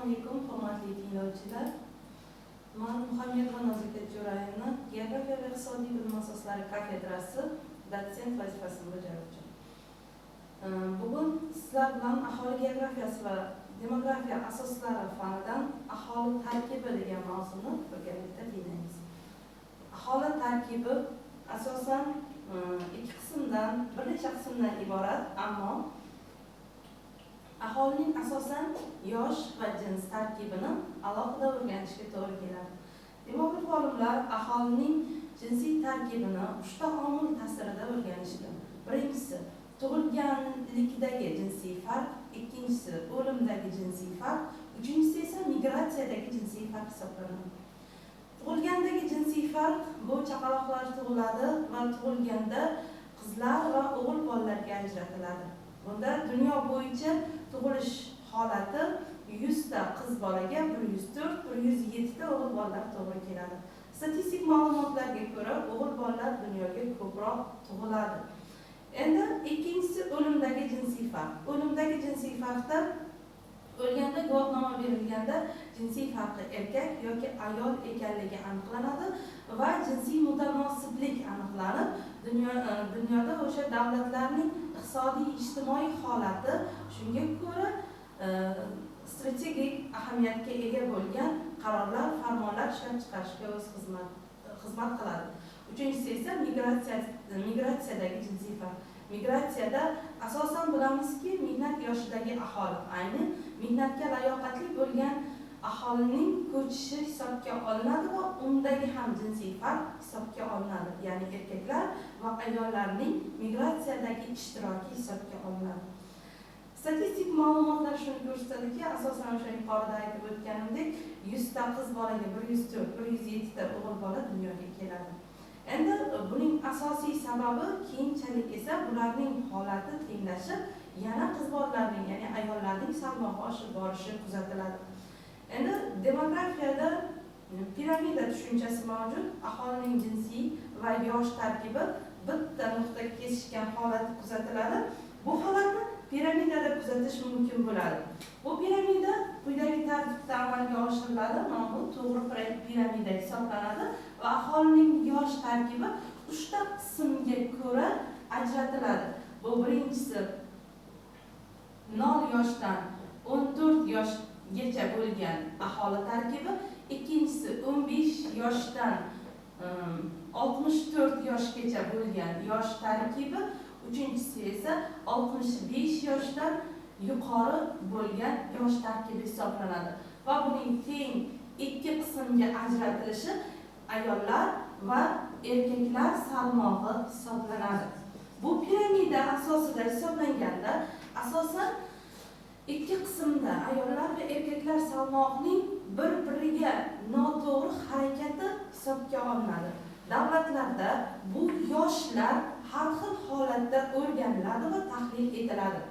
alaykum, hurmatli tinglovchilar. Men Muhammadxon Nozikat Jo'rayevni Geografiya va iqtisodiy bilim asoslari kafedrasi dotsent vazifasini bajaruvchi. Bugun sizlar bilan aholi geografiyasi va demografiya asoslari fanidan aholi tarkibi degan mavzuni birgalikda tinglaymiz. Aholi tarkibi asosan ikki qismdan, bir necha qismdan iborat, ammo aholining asosan yosh va jins tarkibini alohida o'rganishga to'g'ri keladi. Demograf olimlar aholining jinsiy tarkibini 3 ta omil ta'sirida o'rganishgan. Birinchisi tug'ilganlikdagi jinsiy farq, ikkinchisi o'limdagi jinsiy farq, uchinchisi esa migratsiyadagi jinsiy farq hisoblanadi. Tug'ilgandagi jinsiy farq bu chaqaloqlar tug'iladi va tug'ilganda qizlar va o'g'il bolalarga ajratiladi. Bunda dunyo bo'yicha tug'ilish holati 100 ta qiz bolaga 104-107 ta o'g'il bolalar to'g'ri keladi. Statistik ma'lumotlarga ko'ra o'g'il bolalar dunyoga ko'proq tug'iladi. Endi ikkinchisi o'limdagi jinsiy farq. O'limdagi jinsiy farqda o'lganda guvohnoma berilganda jinsiy farqi erkak yoki ayol ekanligi aniqlanadi va jinsiy mutanosiblik aniqlanib, dunyoda o'sha davlatlarning iqtisodiy ijtimoiy holati shunga ko'ra strategik ahamiyatga ega bo'lgan qarorlar, farmonlar ishlab chiqarishga o'z xizmat qiladi. Uchinchisi esa migratsiyadagi jinsiy farq. Migratsiyada asosan bilamizki, mehnat yoshidagi aholi, ayni mehnatga layoqatli bo'lgan aholining ko'chishi hisobga olinadi va undagi ham jinsiy farq hisobga olinadi. Ya'ni erkaklar va ayollarning migratsiyadagi ishtiroki hisobga olinadi. Statistik ma'lumotlar shuni ko'rsatadiki, asosan o'sha yuqorida aytib o'tganimdek, 100 ta qiz bolaga 104-107 ta o'g'il bola dunyoga keladi. Endi buning asosiy sababi keyinchalik esa bularning holati tenglashib, yana qiz bolalarning, ya'ni ayollarning salmog'i oshib borishi kuzatiladi. Endi demografiyada piramida tushunchasi mavjud. Aholining jinsiy va yosh tarkibi bitta nuqtaga kesishgan holati kuzatiladi. Bu holatni piramidada kuzatish mumkin bo'ladi. Bu piramida quyidagi tartibda amalga oshiriladi. Mana bu to'g'ri piramida hisoblanadi va aholining yosh tarkibi 3 ta qismga ko'ra ajratiladi. Bu birinchisi 0 yoshdan 14 yoshgacha bo'lgan aholi tarkibi, ikkinchisi 15 yoshdan 64 yoshgacha bo'lgan yosh tarkibi, uchinchisi esa 65 yoshdan yuqori bo'lgan yosh tarkibi hisoblanadi. Va buning teng ikki qismga ajratilishi ayollar va erkaklar salmog'i hisoblanadi. Bu piramida asosida hisoblanganda asosan ikki qismda ayollar va erkaklar salmog'ining bir-biriga noto'g'ri harakati hisobga olinadi. Davlatlarda bu yoshlar har xil holatda o'rganiladi va tahlil etiladi.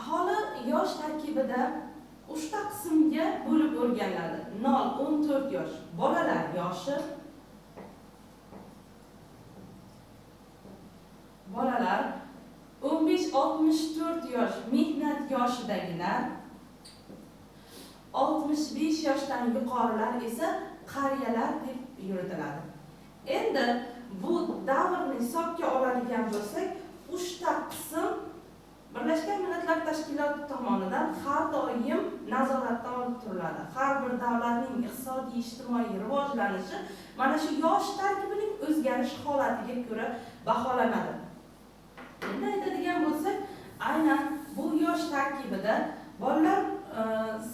Aholi yosh tarkibida 3 ta qismga bo'lib o'rganiladi. 0-14 yosh bolalar yoshi, bolalar 15-64 yosh mehnat yoshidagilar, 65 yoshdan yuqorilar esa qariyalar deb yuritiladi. Endi bu davrni hisobga oladigan bo'lsak, 3 ta qism Birlashgan Millatlar Tashkiloti tomonidan har doim nazoratda olib turiladi. Har bir davlatning iqtisodiy ijtimoiy rivojlanishi mana shu yosh tarkibining o'zgarish holatiga ko'ra baholanadi. Endi aytadigan bo'lsak, aynan bu yosh tarkibida bolalar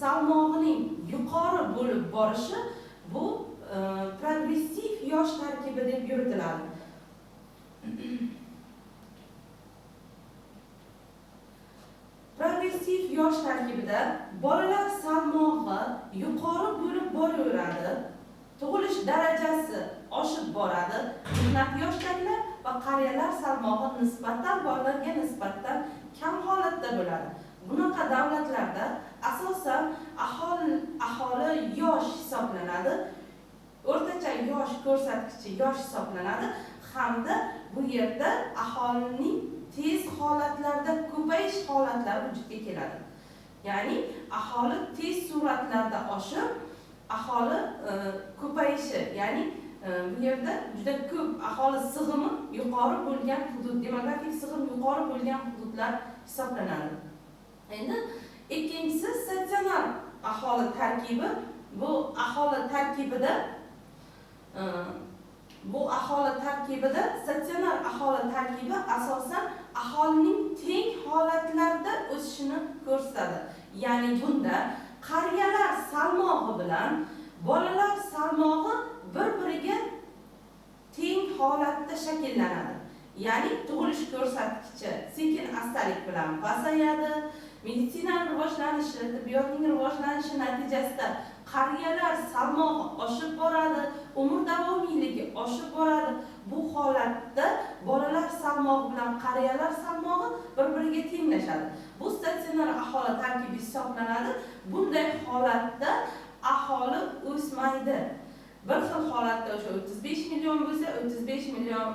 salmog'ining yuqori bo'lib borishi bu progressiv yosh tarkibi deb yuritiladi. Progressiv yosh tarkibida bolalar salmog'i yuqori bo'lib boraveradi, tug'ilish darajasi oshib boradi, mehnat yoshdagilar va qariyalar salmog'i nisbatan bolalarga nisbatan kam holatda bo'ladi. Bunaqa davlatlarda asosan aholi yosh hisoblanadi, o'rtacha yosh ko'rsatkichi yosh hisoblanadi hamda bu yerda aholining tez holatlarda ko'p ko'payish holatlari vujudga keladi. Ya'ni aholi tez sur'atlarda oshib, aholi ko'payishi, ya'ni bu yerda juda ko'p aholi sig'imi yuqori bo'lgan hudud, demografik sig'im yuqori bo'lgan hududlar hisoblanadi. Endi ikkinchisi statsionar aholi tarkibi. Bu aholi tarkibida statsionar aholi tarkibi asosan aholining teng holatlarda o'sishini ko'rsatadi. Ya'ni bunda qariyalar salmog'i bilan bolalar salmog'i bir-biriga teng holatda shakllanadi. Ya'ni tug'ilish ko'rsatkichi sekin-astalik bilan pasayadi. Meditsinaning rivojlanishi, tibbiyotning rivojlanishi natijasida qariyalar salmog'i oshib boradi, umr davomiyligi oshib boradi. Bu holatda bolalar salmog'i bilan qariyalar salmog'i bir-biriga tenglashadi. Bu statsionar aholi tarkibi hisoblanadi. Bunday holatda aholi o'smaydi. Bir xil holatda o'sha 35 million bo'lsa, 35 million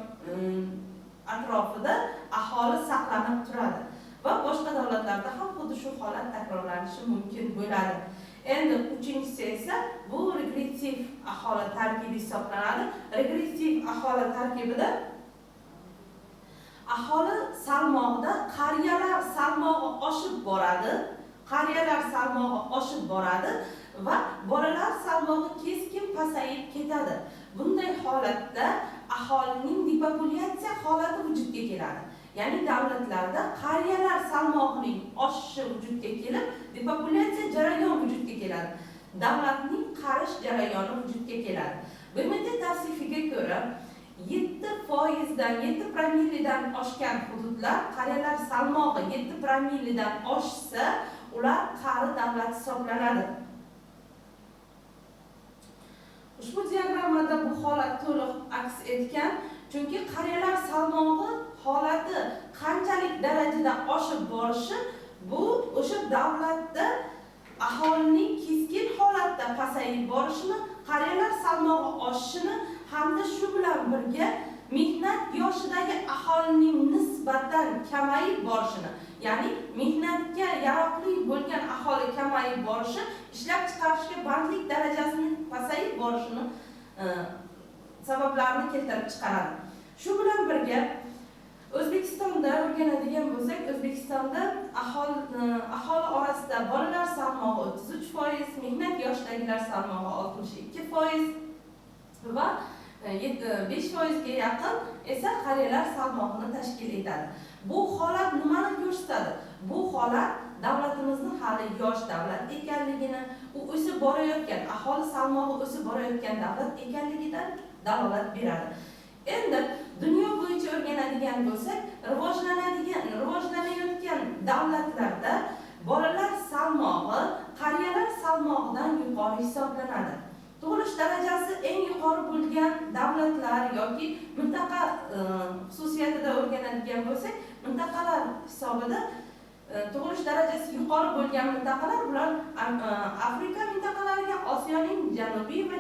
atrofida aholi saqlanib turadi. Va boshqa davlatlarda ham xuddi shu holat takrorlanishi mumkin bo'ladi. Endi uchinchisi esa bu regressiv aholi tarkibi hisoblanadi. Regressiv aholi tarkibida aholi salmog'ida qariyalar salmog'i oshib boradi va bolalar salmog'i keskin pasayib ketadi. Bunday holatda aholining depopulyatsiya holati vujudga keladi. Ya'ni davlatlarda qariyalar salmog'ining oshishi vujudga kelib, depopulyatsiya jarayoni vujudga keladi. Davlatning qarish jarayoni vujudga keladi. BMT tavsifiga ko'ra 7% promillidan oshgan hududlar, qariyalar salmog'i 7 promillidan oshsa, ular qari davlat hisoblanadi. Ushbu diagrammada bu holat to'liq aks etgan, chunki qariyalar salmog'i holati qanchalik darajada oshib borishi, bu o'sha davlatda aholining keskin holatda pasayib borishini, qariyalar salmog'i oshishini hamda shu bilan birga mehnat yoshidagi aholining nisbatan kamayib borishini, ya'ni mehnatga yaroqli bo'lgan aholi kamayib borishi, ishlab chiqarishga bandlik darajasining pasayib borishini sabablarini keltirib chiqaradi. Shu bilan birga O'zbekistonda o'rganadigan bo'lsak, O'zbekistonda aholi orasida bolalar salmog'i 33%, mehnat yoshdagilar salmog'i 62% va 5% ga yaqin esa qariyalar salmog'ini tashkil etadi. Bu holat nimani ko'rsatadi? Bu holat davlatimizni hali yosh davlat ekanligini, u o'sib borayotgan, aholi salmog'i o'sib borayotgan davlat ekanligidan dalolat beradi. Endi dunyo bo'yicha o'rganadigan bo'lsak, rivojlanayotgan davlatlarda bolalar salmog'i qariyalar salmog'idan yuqori hisoblanadi. Tug'ilish darajasi eng yuqori bo'lgan davlatlar yoki mintaqa xususiyatida o'rganadigan bo'lsak, mintaqalar hisobida tug'ilish darajasi yuqori bo'lgan mintaqalar bular Afrika mintaqalariga, Osiyoning janubiy va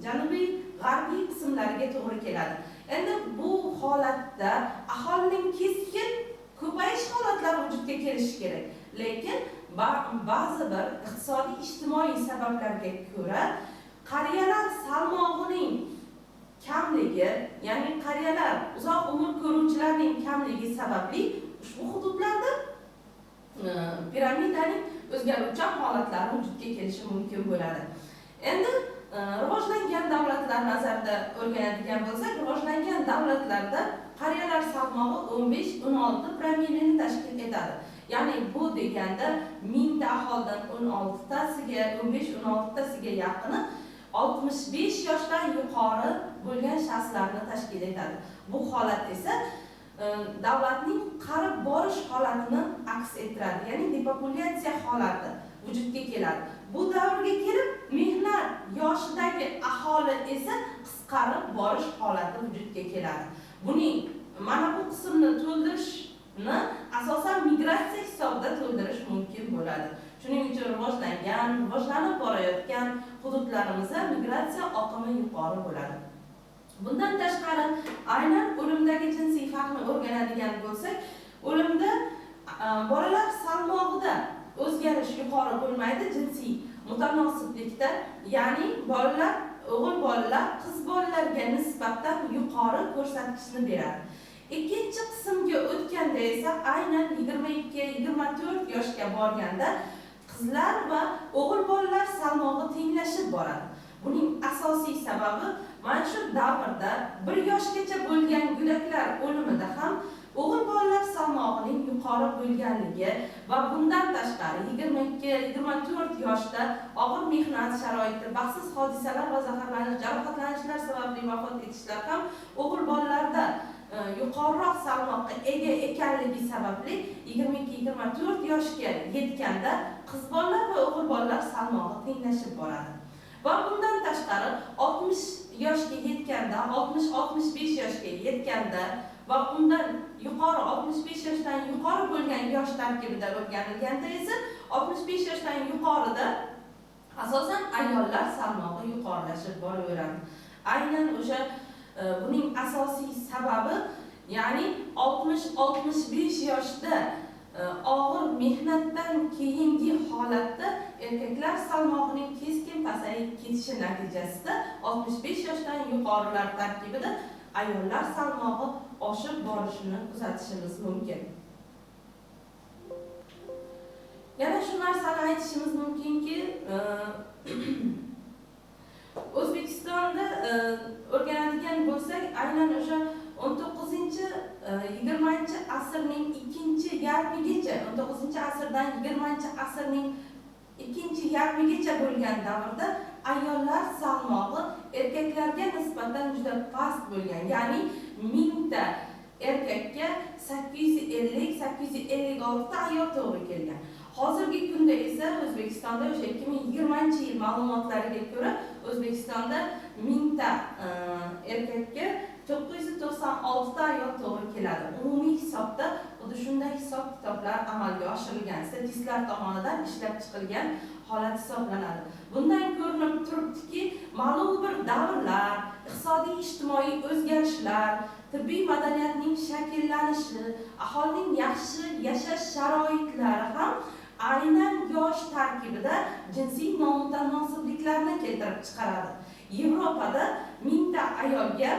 janubiy g'arbiy qismlariga to'g'ri keladi. Endi bu holatda aholining keskin ko'payish holatlari vujudga kelishi kerak. Lekin ba'zi bir iqtisodiy ijtimoiy sabablarga ko'ra qariyalar salmog'ining kamligi, ya'ni qariyalar uzoq umr ko'ruvchilarning kamligi sababli ushbu hududlarda piramidaning o'zgaruvchan holatlari vujudga kelishi mumkin bo'ladi. Endi rivojlangan davlatlar nazarda o'rganadigan bo'lsak, rivojlangan davlatlarda qariyalar salmog'i 15-16 promillini tashkil etadi. Ya'ni bu deganda 1000 ta aholidan 15-tasiga yaqini 65 yoshdan yuqori bo'lgan shaxslarni tashkil etadi. Bu holat esa davlatning qarib borish holatini aks ettiradi, ya'ni depopulyatsiya holati vujudga keladi. Bu davrga kelib mehnat yoshidagi aholi esa qisqarib borish holati vujudga keladi. Buning mana bu qismni to'ldirishni asosan migratsiya hisobida to'ldirish mumkin bo'ladi. Shuning uchun rivojlanib borayotgan hududlarimizda migratsiya oqimi yuqori bo'ladi. Bundan tashqari, aynan o'limdagi jinsiy farqni o'rganadigan bo'lsak, o'limda bolalar salmog'ida o'zgarish yuqori bo'lmaydi jinsiy mutanosiblikda, ya'ni o'g'il bolalar qiz bolalarga nisbatan yuqori ko'rsatkichni beradi. Ikkinchi qismga o'tganda esa aynan 22-24 yoshga borganda qizlar va o'g'il bolalar salmog'i tenglashib boradi. Buning asosiy sababi mana shu davrda 1 yoshgacha bo'lgan go'daklar o'limida ham o'g'il bolalar salmog'ining yuqori bo'lganligi va bundan tashqari 22-24 yoshda og'ir mehnat sharoitida baxtsiz hodisalar va zaharlanish, jarohatlanishlar sababli vafot etishlar ham o'g'il bolalarda yuqoriroq salmoqqa ega ekanligi sababli 22-24 yoshga yetganda qiz bolalar va o'g'il bolalar salmog'i tenglashib boradi. Va bundan tashqari 60 yoshga yetganda, 60-65 yoshga yetganda va undan yuqori 65 yoshdan yuqori bo'lgan yosh tarkibida o'rganilganda esa 65 yoshdan yuqorida asosan ayollar salmog'i yuqorilashib boraveradi. Aynan o'sha buning asosiy sababi, ya'ni 60-65 yoshda og'ir mehnatdan keyingi holatda erkaklar salmog'ining keskin pasayib ketishi natijasida 65 yoshdan yuqorilar tarkibida ayollar salmog'i oshib borishini kuzatishimiz mumkin. Yana shu narsani aytishimiz mumkinki, O'zbekistonda o'rganadigan bo'lsak, aynan o'sha 19-20 asrning ikkinchi yarmigacha, 19-asrdan 20-asrning ikkinchi yarmigacha bo'lgan davrda ayollar salmog'i erkaklarga nisbatan juda past bo'lgan. Ya'ni 1000 ta erkakka 850-856 ta ayol to'g'ri kelgan. Hozirgi kunda esa O'zbekistonda o'sha 2020-yil ma'lumotlariga ko'ra O'zbekistonda 1000 ta erkakka 996 ta ayol to'g'ri keladi. Umumiy hisobda xuddi shunday hisob-kitoblar amalga oshirilgan, statistiklar tomonidan ishlab chiqilgan holat hisoblanadi. Bundan ko'rinib turibdiki, ma'lum bir davrlar, iqtisodiy-ijtimoiy o'zgarishlar, tibbiy madaniyatning shakllanishi, aholining yaxshi yashash sharoitlari ham aynan yosh tarkibida jinsiy nomutanosibliklarni keltirib chiqaradi. Yevropada 1000 ta ayolga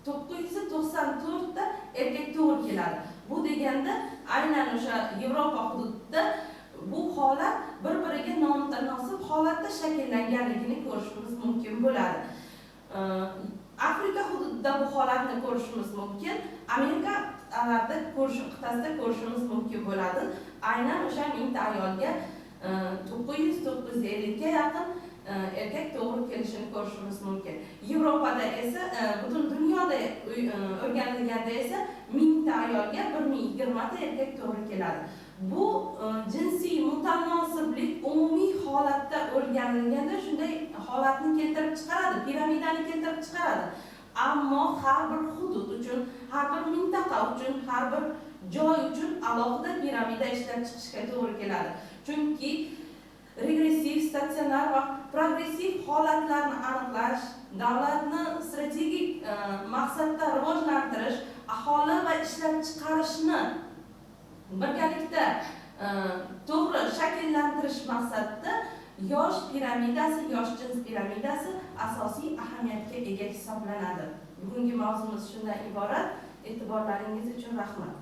994 ta erkak to'g'ri keladi. Bu deganda aynan o'sha Yevropa hududida bu holat bir-biriga nomutanosib holatda shakllanganligini ko'rishimiz mumkin bo'ladi. Afrika hududida bu holatni ko'rishimiz mumkin, Amerika qit'asida ko'rishimiz mumkin bo'ladi. Aynan o'sha 1000 ta ayolga 900-950 ga yaqin erkak to'g'ri kelishini ko'rishimiz mumkin. Yevropada esa, butun dunyoda o'rganilganda esa 1000 ta ayolga 1020 ta erkak to'g'ri keladi. Bu jinsiy mutanosiblik umumiy holatda o'rganilganda shunday holatni keltirib chiqaradi, piramidani keltirib chiqaradi. Ammo har bir hudud uchun, har bir mintaqa uchun, har bir joy uchun alohida piramida ishlab chiqishga to'g'ri keladi. Chunki regressiv, statsionar va progressiv holatlarni aniqlash, davlatni strategik maqsadda rivojlantirish, aholi va ishlab chiqarishni birgalikda to'g'ri shakllantirish maqsadida yosh piramidasi, yosh jins piramidasi asosiy ahamiyatga ega hisoblanadi. Bugungi mavzumiz shundan iborat. E'tiborlaringiz uchun rahmat.